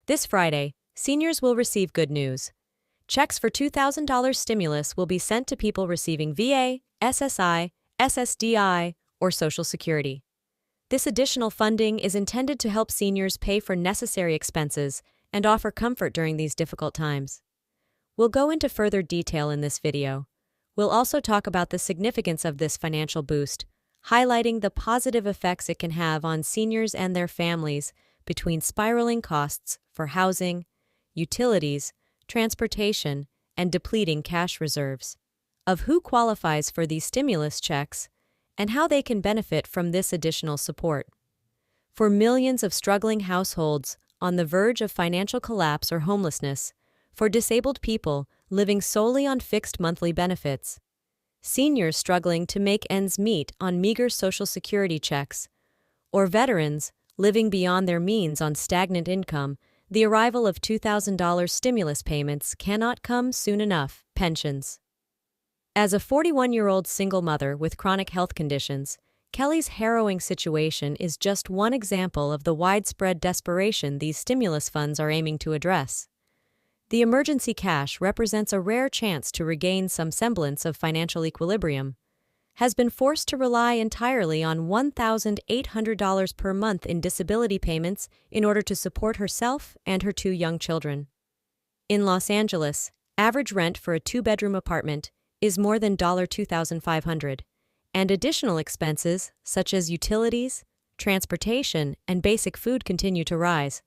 This Friday, seniors will receive good news. Checks for $2,000 stimulus will be sent to people receiving VA, SSI, SSDI, or Social Security. This additional funding is intended to help seniors pay for necessary expenses and offer comfort during these difficult times. We'll go into further detail in this video. We'll also talk about the significance of this financial boost, highlighting the positive effects it can have on seniors and their families between spiraling costs for housing, utilities, transportation, and depleting cash reserves, of who qualifies for these stimulus checks, and how they can benefit from this additional support. For millions of struggling households on the verge of financial collapse or homelessness, for disabled people living solely on fixed monthly benefits, seniors struggling to make ends meet on meager Social Security checks, or veterans living beyond their means on stagnant income, the arrival of $2,000 stimulus payments cannot come soon enough. Pensions. As a 41-year-old single mother with chronic health conditions, Kelly's harrowing situation is just one example of the widespread desperation these stimulus funds are aiming to address. The emergency cash represents a rare chance to regain some semblance of financial equilibrium, has been forced to rely entirely on $1,800 per month in disability payments in order to support herself and her 2 young children. In Los Angeles, average rent for a 2-bedroom apartment is more than $2,500, and additional expenses such as utilities, transportation, and basic food continue to rise.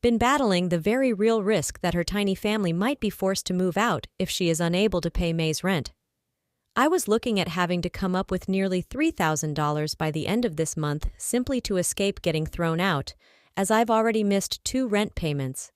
Been battling the very real risk that her tiny family might be forced to move out if she is unable to pay May's rent. I was looking at having to come up with nearly $3,000 by the end of this month simply to escape getting thrown out, as I've already missed 2 rent payments.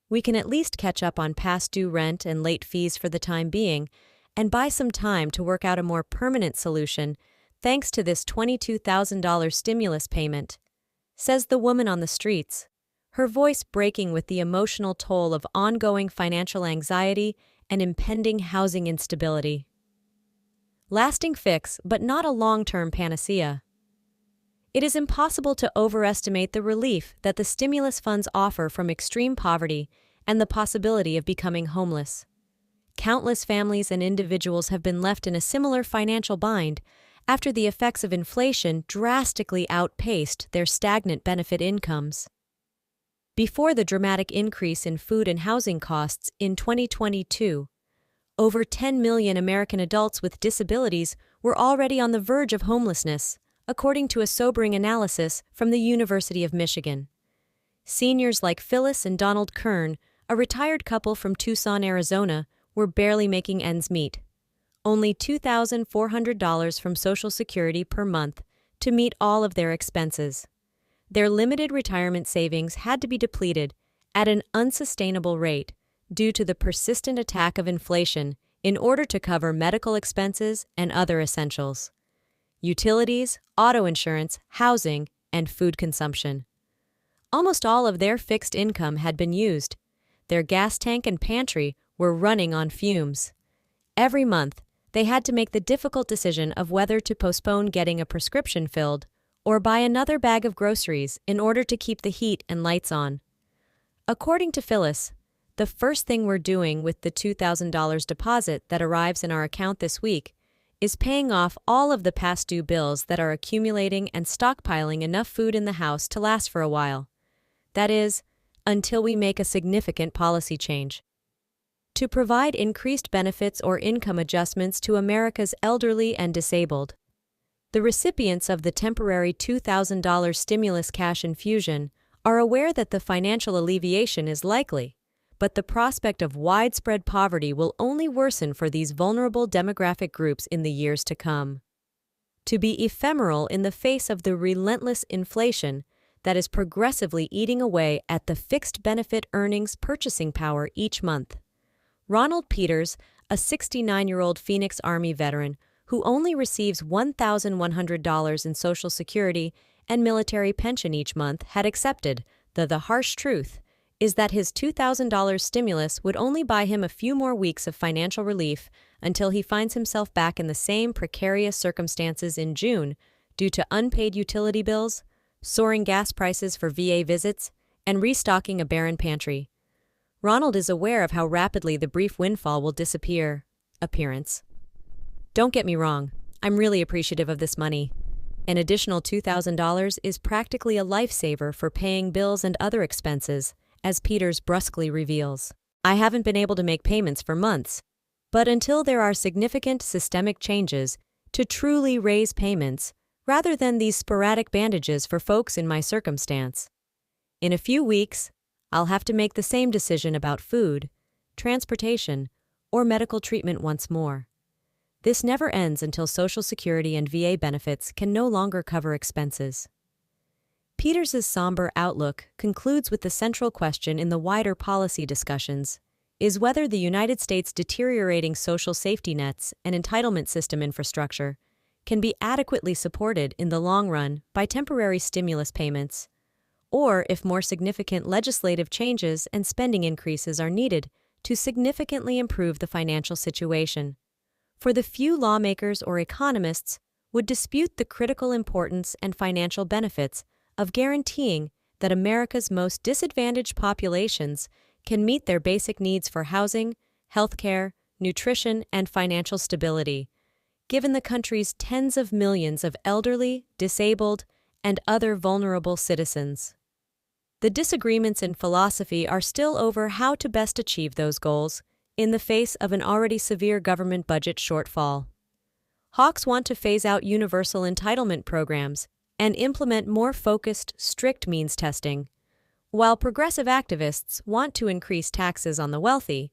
We can at least catch up on past due rent and late fees for the time being, and buy some time to work out a more permanent solution thanks to this $22,000 stimulus payment, says the woman on the streets, her voice breaking with the emotional toll of ongoing financial anxiety and impending housing instability. Lasting fix, but not a long-term panacea. It is impossible to overestimate the relief that the stimulus funds offer from extreme poverty and the possibility of becoming homeless. Countless families and individuals have been left in a similar financial bind after the effects of inflation drastically outpaced their stagnant benefit incomes. Before the dramatic increase in food and housing costs in 2022, over 10 million American adults with disabilities were already on the verge of homelessness, according to a sobering analysis from the University of Michigan. Seniors like Phyllis and Donald Kern, a retired couple from Tucson, Arizona, were barely making ends meet. Only $2,400 from Social Security per month to meet all of their expenses. Their limited retirement savings had to be depleted at an unsustainable rate due to the persistent attack of inflation in order to cover medical expenses and other essentials, utilities, auto insurance, housing, and food consumption. Almost all of their fixed income had been used. Their gas tank and pantry were running on fumes. Every month, they had to make the difficult decision of whether to postpone getting a prescription filled or buy another bag of groceries in order to keep the heat and lights on. According to Phyllis, the first thing we're doing with the $2,000 deposit that arrives in our account this week is paying off all of the past due bills that are accumulating and stockpiling enough food in the house to last for a while. That is, until we make a significant policy change. To provide increased benefits or income adjustments to America's elderly and disabled. The recipients of the temporary $2,000 stimulus cash infusion are aware that the financial alleviation is likely, but the prospect of widespread poverty will only worsen for these vulnerable demographic groups in the years to come. To be ephemeral in the face of the relentless inflation that is progressively eating away at the fixed benefit earnings purchasing power each month. Ronald Peters, a 69-year-old Phoenix Army veteran who only receives $1,100 in Social Security and military pension each month, had accepted the harsh truth is that his $2,000 stimulus would only buy him a few more weeks of financial relief until he finds himself back in the same precarious circumstances in June due to unpaid utility bills, soaring gas prices for VA visits, and restocking a barren pantry. Ronald is aware of how rapidly the brief windfall will disappear. Appearance. Don't get me wrong, I'm really appreciative of this money. An additional $2,000 is practically a lifesaver for paying bills and other expenses, as Peters brusquely reveals. I haven't been able to make payments for months, but until there are significant systemic changes to truly raise payments, rather than these sporadic bandages for folks in my circumstance. In a few weeks, I'll have to make the same decision about food, transportation, or medical treatment once more. This never ends until Social Security and VA benefits can no longer cover expenses. Peters' somber outlook concludes with the central question in the wider policy discussions, is whether the United States' deteriorating social safety nets and entitlement system infrastructure can be adequately supported in the long run by temporary stimulus payments, or if more significant legislative changes and spending increases are needed to significantly improve the financial situation. For the few lawmakers or economists would dispute the critical importance and financial benefits of guaranteeing that America's most disadvantaged populations can meet their basic needs for housing, healthcare, nutrition, and financial stability, given the country's tens of millions of elderly, disabled, and other vulnerable citizens. The disagreements in philosophy are still over how to best achieve those goals in the face of an already severe government budget shortfall. Hawks want to phase out universal entitlement programs and implement more focused, strict means testing, while progressive activists want to increase taxes on the wealthy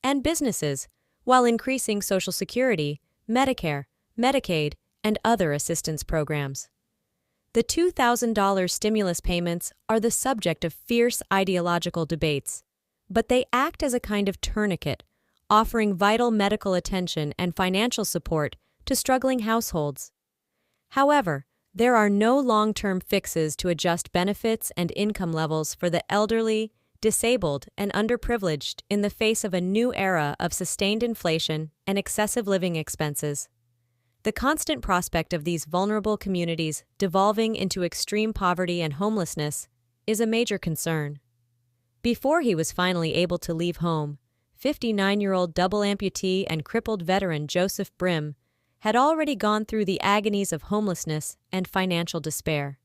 and businesses while increasing Social Security, Medicare, Medicaid, and other assistance programs. The $2,000 stimulus payments are the subject of fierce ideological debates, but they act as a kind of tourniquet, offering vital medical attention and financial support to struggling households. However, there are no long-term fixes to adjust benefits and income levels for the elderly, disabled, and underprivileged in the face of a new era of sustained inflation and excessive living expenses. The constant prospect of these vulnerable communities devolving into extreme poverty and homelessness is a major concern. Before he was finally able to leave home, 59-year-old double amputee and crippled veteran Joseph Brim had already gone through the agonies of homelessness and financial despair.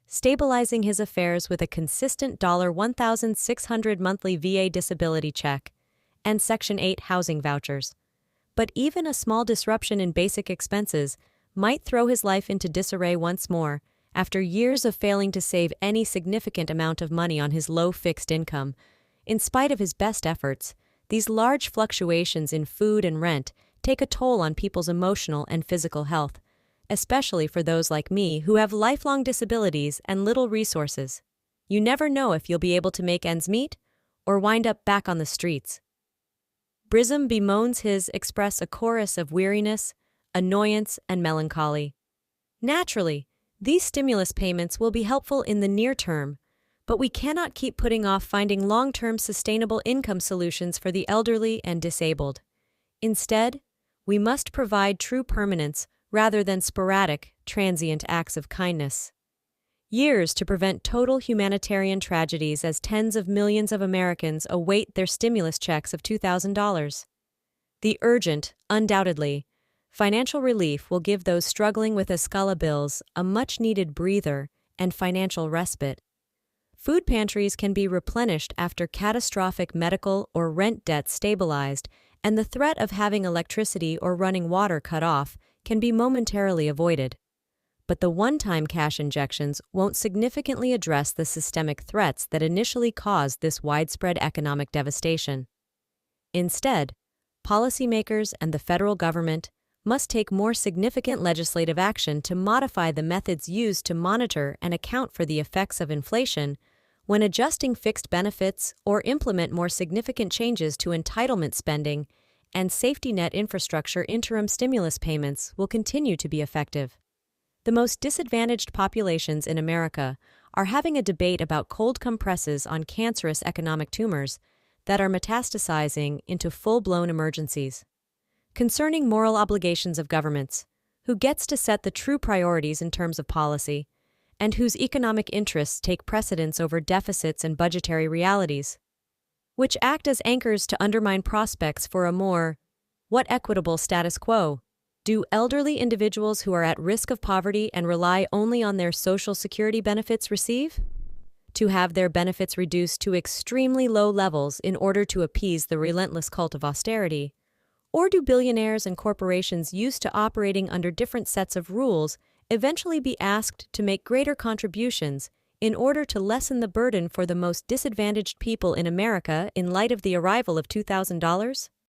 Stabilizing his affairs with a consistent $1,600 monthly VA disability check and Section 8 housing vouchers. But even a small disruption in basic expenses might throw his life into disarray once more after years of failing to save any significant amount of money on his low fixed income. In spite of his best efforts, these large fluctuations in food and rent take a toll on people's emotional and physical health, especially for those like me who have lifelong disabilities and little resources. You never know if you'll be able to make ends meet or wind up back on the streets. Brism bemoans his express a chorus of weariness, annoyance, and melancholy. Naturally, these stimulus payments will be helpful in the near term, but we cannot keep putting off finding long-term sustainable income solutions for the elderly and disabled. Instead, we must provide true permanence rather than sporadic, transient acts of kindness. Years to prevent total humanitarian tragedies as tens of millions of Americans await their stimulus checks of $2,000. The urgent, undoubtedly, financial relief will give those struggling with Escala bills a much-needed breather and financial respite. Food pantries can be replenished after catastrophic medical or rent debts stabilized, and the threat of having electricity or running water cut off can be momentarily avoided. But the one-time cash injections won't significantly address the systemic threats that initially caused this widespread economic devastation. Instead, policymakers and the federal government must take more significant legislative action to modify the methods used to monitor and account for the effects of inflation when adjusting fixed benefits or implement more significant changes to entitlement spending and safety net infrastructure. Interim stimulus payments will continue to be effective. The most disadvantaged populations in America are having a debate about cold compresses on cancerous economic tumors that are metastasizing into full-blown emergencies. Concerning moral obligations of governments, who gets to set the true priorities in terms of policy, and whose economic interests take precedence over deficits and budgetary realities, which act as anchors to undermine prospects for a more equitable status quo. Do elderly individuals who are at risk of poverty and rely only on their Social Security benefits receive? To have their benefits reduced to extremely low levels in order to appease the relentless cult of austerity? Or do billionaires and corporations used to operating under different sets of rules eventually be asked to make greater contributions in order to lessen the burden for the most disadvantaged people in America in light of the arrival of $2,000?